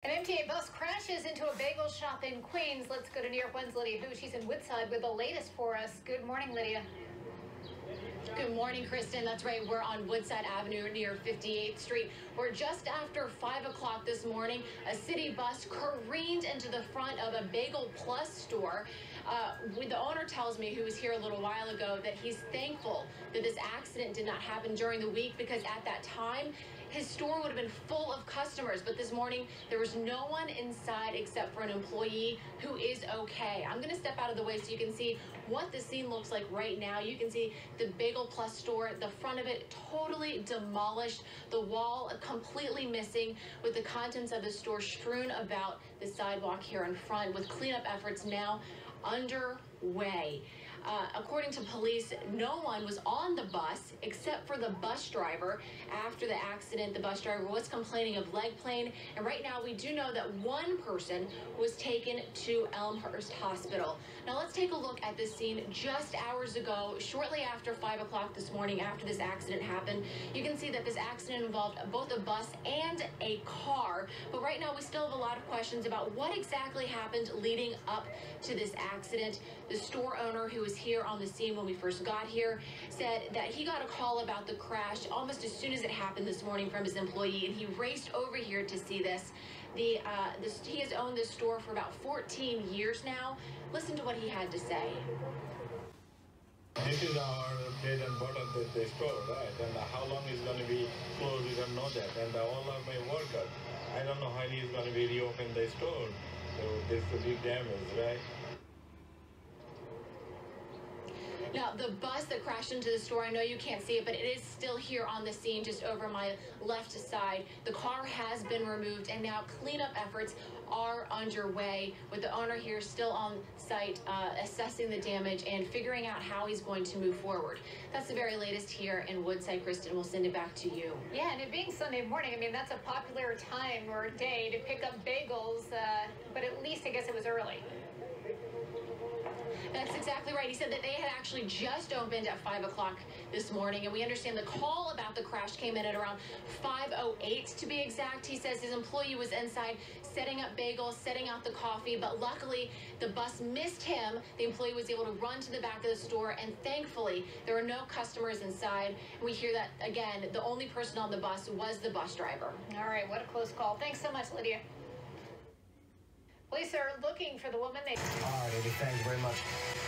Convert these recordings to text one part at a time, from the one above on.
An MTA bus crashes into a bagel shop in Queens. Let's go to New York 1's Lydia Hu. She's in Woodside with the latest for us. Good morning, Lydia. Good morning, Kristen. That's right. We're on Woodside Avenue near 58th Street, where just after 5 o'clock this morning, a city bus careened into the front of a Bagel Plus store. The owner tells me, who was here a little while ago, that he's thankful that this accident did not happen during the week because at that time, his store would have been full of customers. But this morning, there was no one inside except for an employee who is okay. I'm going to step out of the way so you can see what the scene looks like right now. You can see the Bagel Plus store, the front of it totally demolished, the wall completely missing, with the contents of the store strewn about the sidewalk here in front, with cleanup efforts now underway. According to police, no one was on the bus except for the bus driver. After the accident, the bus driver was complaining of leg pain, and right now we do know that one person was taken to Elmhurst Hospital. Now let's take a look at this scene just hours ago, shortly after 5 o'clock this morning, after this accident happened. You can see that this accident involved both a bus and a car, but right now we still have a lot of questions about what exactly happened leading up to this accident. The store owner, who was here on the scene when we first got here, said that he got a call about the crash almost as soon as it happened this morning from his employee, and he raced over here to see this. He has owned this store for about 14 years now. Listen to what he had to say. This is our bread and butter of the store, right? And how long it's going to be closed, we don't know that. And all of my workers, I don't know how he's going to be reopen the store. So this is a big damage, right? Now, the bus that crashed into the store, I know you can't see it, but it is still here on the scene just over my left side. The car has been removed, and now cleanup efforts are underway, with the owner here still on site assessing the damage and figuring out how he's going to move forward. That's the very latest here in Woodside. Kristen, we'll send it back to you. Yeah, and it being Sunday morning, I mean, that's a popular time or day to pick up bagels, but at least I guess it was early. That's exactly right. He said that they had actually just opened at 5 o'clock this morning, and we understand the call about the crash came in at around 5:08 to be exact. He says his employee was inside setting up bagels, setting out the coffee, but luckily the bus missed him. The employee was able to run to the back of the store, and thankfully there were no customers inside. We hear that, again, the only person on the bus was the bus driver. All right, what a close call. Thanks so much, Lydia. Police are looking for the woman they... All right, Eddie, thank you very much.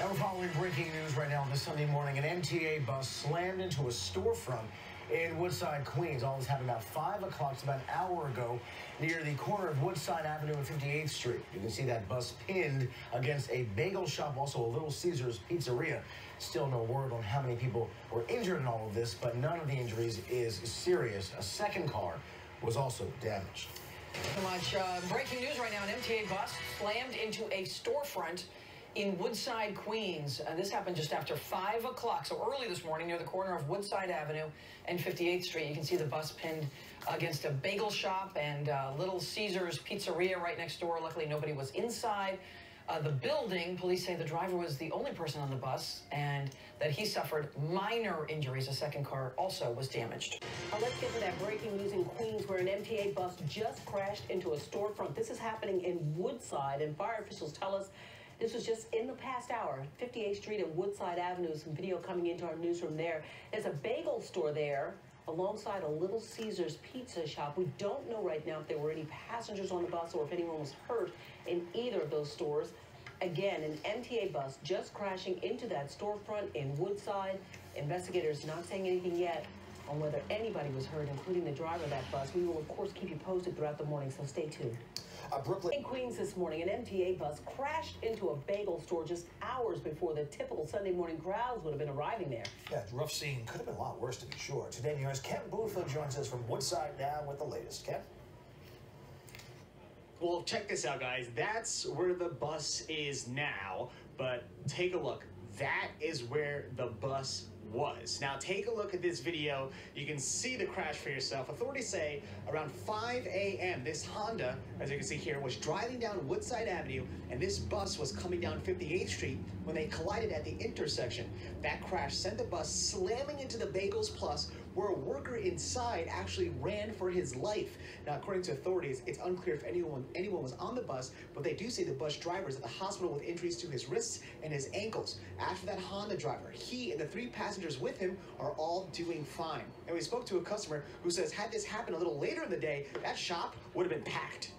And we're following breaking news right now this Sunday morning. An MTA bus slammed into a storefront in Woodside, Queens. All this happened about 5 o'clock, about an hour ago, near the corner of Woodside Avenue and 58th Street. You can see that bus pinned against a bagel shop, also a Little Caesars pizzeria. Still no word on how many people were injured in all of this, but none of the injuries is serious. A second car was also damaged. So much breaking news right now. An MTA bus slammed into a storefront in Woodside, Queens. This happened just after 5 o'clock, so early this morning near the corner of Woodside Avenue and 58th Street. You can see the bus pinned against a bagel shop and Little Caesars pizzeria right next door. Luckily, nobody was inside the building. Police say the driver was the only person on the bus and that he suffered minor injuries. A second car also was damaged. Let's get to that breaking news in Queens, where an MTA bus just crashed into a storefront. This is happening in Woodside, and fire officials tell us this was just in the past hour. 58th Street and Woodside Avenue. Some video coming into our newsroom there. There's a bagel store there alongside a Little Caesars pizza shop. We don't know right now if there were any passengers on the bus or if anyone was hurt in either of those stores. Again, an MTA bus just crashing into that storefront in Woodside. Investigators not saying anything yet on whether anybody was hurt, including the driver of that bus. We will, of course, keep you posted throughout the morning, so stay tuned. Brooklyn. In Queens this morning, an MTA bus crashed into a bagel store just hours before the typical Sunday morning crowds would have been arriving there. Yeah, rough scene. Could have been a lot worse, to be sure. Today, New York's Ken Booth joins us from Woodside now with the latest. Ken? Well, check this out, guys. That's where the bus is now, but take a look. That is where the bus was. Now take a look at this video. You can see the crash for yourself. Authorities say around 5 a.m. this Honda, as you can see here, was driving down Woodside Avenue, and this bus was coming down 58th Street when they collided at the intersection. That crash sent the bus slamming into the Bagels Plus, where a worker inside actually ran for his life. Now, according to authorities, it's unclear if anyone was on the bus, but they do say the bus driver is at the hospital with injuries to his wrists and his ankles. After that Honda driver, he and the 3 passengers with him are all doing fine. And we spoke to a customer who says had this happened a little later in the day, that shop would have been packed.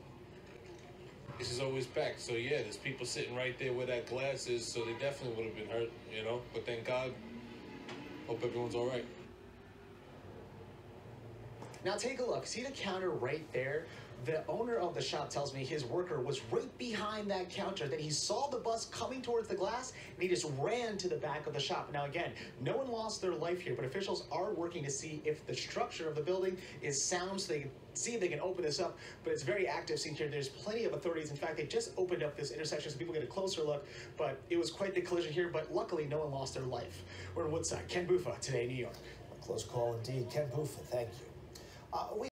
This is always packed, so yeah, there's people sitting right there where that glass is, so they definitely would have been hurt, you know, but thank God, hope everyone's all right. Now take a look, see the counter right there? The owner of the shop tells me his worker was right behind that counter, that he saw the bus coming towards the glass, and he just ran to the back of the shop. Now again, no one lost their life here, but officials are working to see if the structure of the building is sound, so they can see if they can open this up, but it's very active scene here. There's plenty of authorities. In fact, they just opened up this intersection so people get a closer look, but it was quite the collision here, but luckily no one lost their life. We're in Woodside. Ken Buffa, Today, New York. Close call indeed. Ken Buffa, thank you.